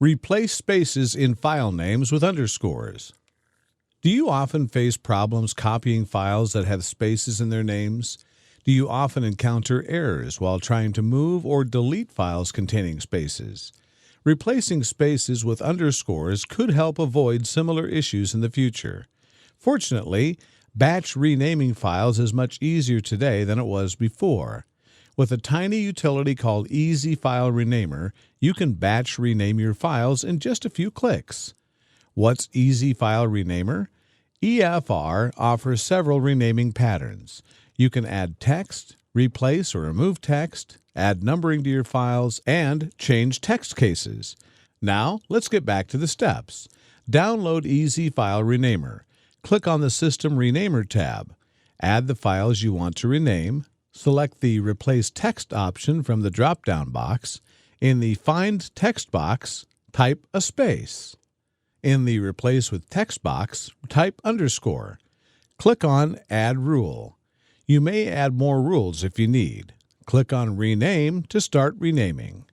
Replace spaces in file names with underscores. Do you often face problems copying files that have spaces in their names? Do you often encounter errors while trying to move or delete files containing spaces? Replacing spaces with underscores could help avoid similar issues in the future. Fortunately, batch renaming files is much easier today than it was before. With a tiny utility called Easy File Renamer, you can batch rename your files in just a few clicks. What's Easy File Renamer? EFR offers several renaming patterns. You can add text, replace or remove text, add numbering to your files, and change text cases. Now, let's get back to the steps. Download Easy File Renamer. Click on the System Renamer tab. Add the files you want to rename. Select the Replace Text option from the drop-down box. In the Find Text box, type a space. In the Replace with Text box, type underscore. Click on Add Rule. You may add more rules if you need. Click on Rename to start renaming.